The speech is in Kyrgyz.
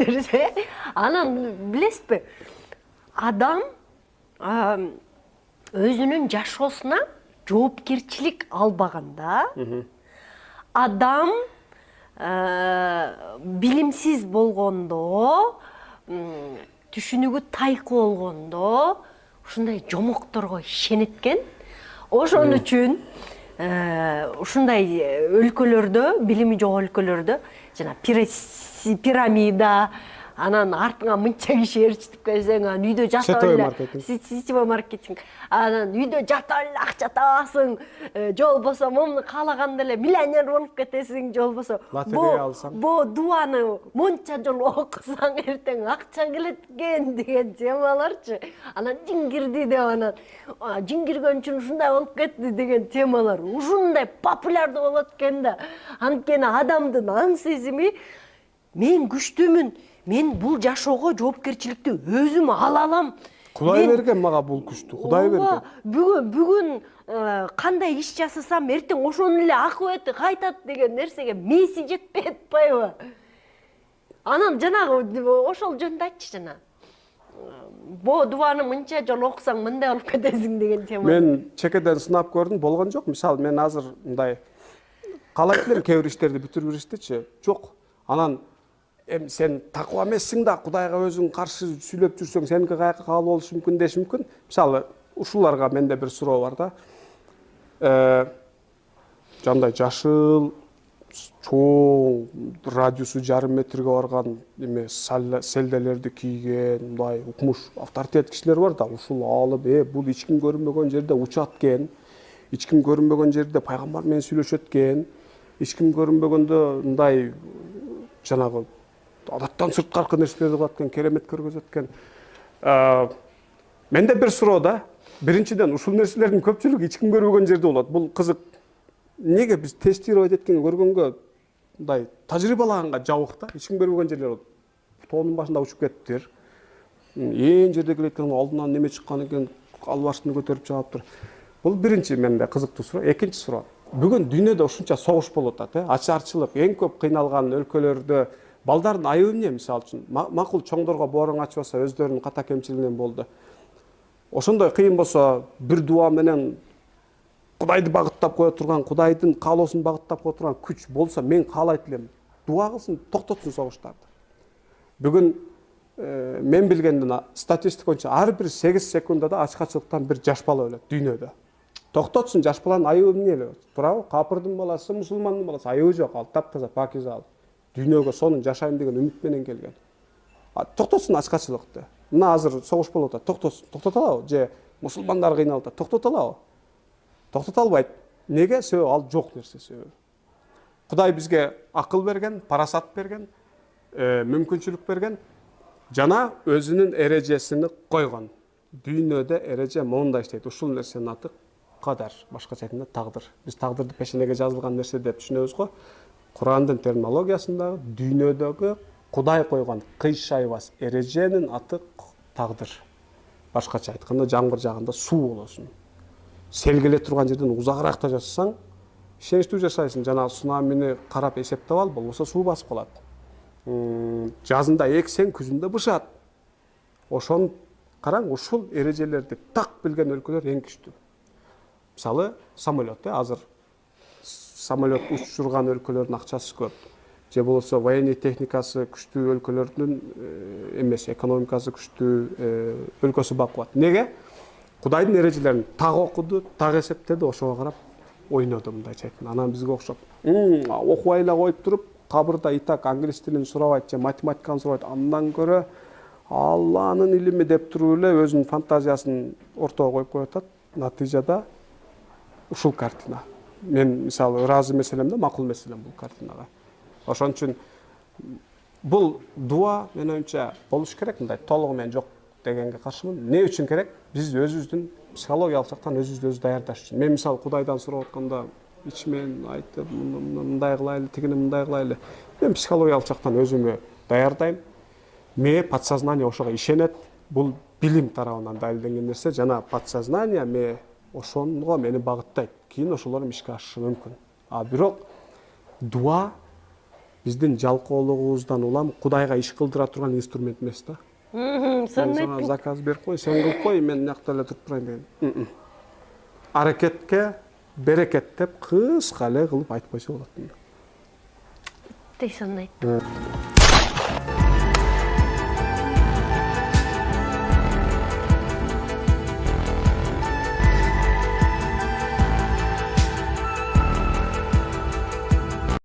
берсе, анан билесизби, адам өзүнүн жашоосуна жоопкерчилик албаганда, адам билимсиз болгондо, түшүнүгү тайкы болгондо ушундай жомокторго ишенет экен. Ошон үчүн ушундай өлкөлөрдө, билими жок өлкөлөрдө жана пирамида, анан артыңа мынча киши ээрчитип келсең, анан үйдө жатып эле сетевой маркетинг, анан үйдө жатып эле акча табасың, же болбосо момуну каалаганда эле миллионер болуп кетесиң, же болбосо лотерея алсаң, бу дуаны монча жолу окусаң эртең акча келет экен деген темаларчы. Анан жин кирди деп, анан жин кирген үчүн ушундай болуп кетти деген темалар ушундай популярдуу болот экен да. Анткени адамдын аң сезими мен күчтүүмүн, мен бул жашоого жоопкерчиликти өзүм ала алам. Кудай берген мага бул күчтү, Кудай берген. Бүгүн кандай иш жасасам, эртең ошонун эле акыбети кайтат деген нерсеге мээси жетпей атпайбы? Анан жанагы ошол жөнүндө айтчы, жана бо дубаны мынча жолу окусаң мындай болуп кетесиң деген тема. Мен чекеден сынап көрдүм, болгон жок. Мисалы, мен азыр мындай каалайт элем кээ бир иштерди бүтүрүп бериштичи. Жок. Анан сен такыба эмессиң да, Кудайга өзүң каршы сүйлөп жүрсөң, сеники каяка кабыл болушу мүмкүн деши мүмкүн. Мисалы, ушуларга менде бир суроо бар да. Жандай жашыл, чоң, радиусу 1,5 метрге барган эме селделерди кийген, мындай укмуш, авторитет кишилер бар да, ушул алып, бул эч ким көрүнбөгөн жерде учат экен, эч ким көрүнбөгөн жерде пайгамбар менен сүйлөшөт экен, эч ким көрүнбөгөндө мындай жанагы адаттан сырткаркы нерселерди кылат экен, керемет көргөзөт экен. Менде бир суроо да. Биринчиден, ушул нерселердин көпчүлүгү эч ким көрбөгөн жерде болот. Бул кызык. Неге биз тестировать эткенге, көргөнгө, мындай тажрыйбалаганга жабык да, эч ким көрбөгөн жерлер болот. Тоонун башында учуп кеттиптир. Эң жерде келеткен алдынан неме чыккан экен, албаштыны көтөрүп чыгаптыр. Бул биринчи менде кызыктуу суроо. Экинчи суроо. Бүгүн дүйнөдө ушунча согуш болуп атат, ачарчылык, эң көп кыйналган өлкөлөрдө балдардын айыбы эмне, мисалы үчүн? Макул чоңдорго бооруң ачпаса, өздөрүнүн ката кемчилигинен болду. Ошондой кыйын болсо, бир дуа менен Кудайды багыттап кое турган, Кудайдын каалоосун багыттап кое турган күч болсо, мен каалайт элем, дуа кылсын, токтотсун согуштарды. Бүгүн мен билгенден статистика боюнча ар бир 8 секундада ачкачылыктан бир жаш бала өлөт дүйнөдө. Токтотсун, жаш баланын айыбы эмне эле? Туурабы? Капырдын баласы, мусулмандын баласы айыбы жок, ал таптаза, пакиза ал. Дүйнөгө сонун жашайм деген үмүт менен келген. Токтотсун ачкачылыкты. Мына азыр согуш болуп атат, токтотсун. Токтото алабы? Же мусулмандар кыйналып атат, токтото алабы? Токтото албайт. Неге? Себеби ал жок нерсе себеби. Кудай бизге акыл берген, парасат берген, мүмкүнчүлүк берген, жана өзүнүн эрежесин койгон. Дүйнөдө эреже мондай иштейт. Ушул нерсенин аты кадар, башкача айтканда тагдыр. Биз тагдырды пешенеге жазылган нерсе деп түшүнөбүз го. Курандын терминологиясында дүйнөдөгү Кудай койгон кыйшайбас эреженин аты тагдыр. Башкача айтканда, жамгыр жагында суу болосун. Сел келе турган жерден узагыракта жасасаң, ишеничтүү жашайсың. Жана цунамини карап эсептеп ал, болбосо суу басып калат. Жазында эксең, күзүндө бышат. Ошон караң, ушул эрежелерди так билген өлкөлөр эң күчтүү. Мисалы, самолет, азыр самолет учурган өлкөлөрдүн акчасы көп. Же болбосо военный техникасы күчтүү өлкөлөрдүн эмес, экономикасы күчтүү өлкөсү бакылат. Неге? Кудайдын эрежелерин так окуду, так эсептеди, ошого карап ойноду, мындайча айтканда. Анан бизге окшоп, окубай эле коюп туруп, кабырда итак англис тилин сурабайт же математиканы сурабайт, андан көрө Алланын илими деп туруп эле өзүнүн фантазиясын ортого коюп коюп атат. Натыйжада ушул картина. Мен мисалы ыраазы эмес-элем да, макул эмес-элем бул картинага. Ошон үчүн бул дуа менин оюмча болуш керек, мындай толугу менен жок дегенге каршымын. Не үчүн керек? Биз өзүбүздүн психологиялык жактан өзүбүздү өзү даярдаш үчүн. Мен мисалы Кудайдан сурап атканда, ичимен айтып, мындай кылайлы, тигини мындай кылайлы. Мен психологиялык жактан өзүмө даярдайм. Ме подсознание ошого ишенет. Бул билим тарабынан далилденген нерсе, жана подсознание ме ошонго мени багыттайт. Кийин ошолор ишке ашышы мүмкүн. А бирок дуа биздин жалкоолугубуздан улам Кудайга иш кылдыра турган инструмент эмес да. Мхм, Сен сага заказ берип кой, сен кылып кой, мен мынакта эле туруп турайын деген. Аракетке берекет деп кыска эле кылып айтпаса болот. Тей санайт.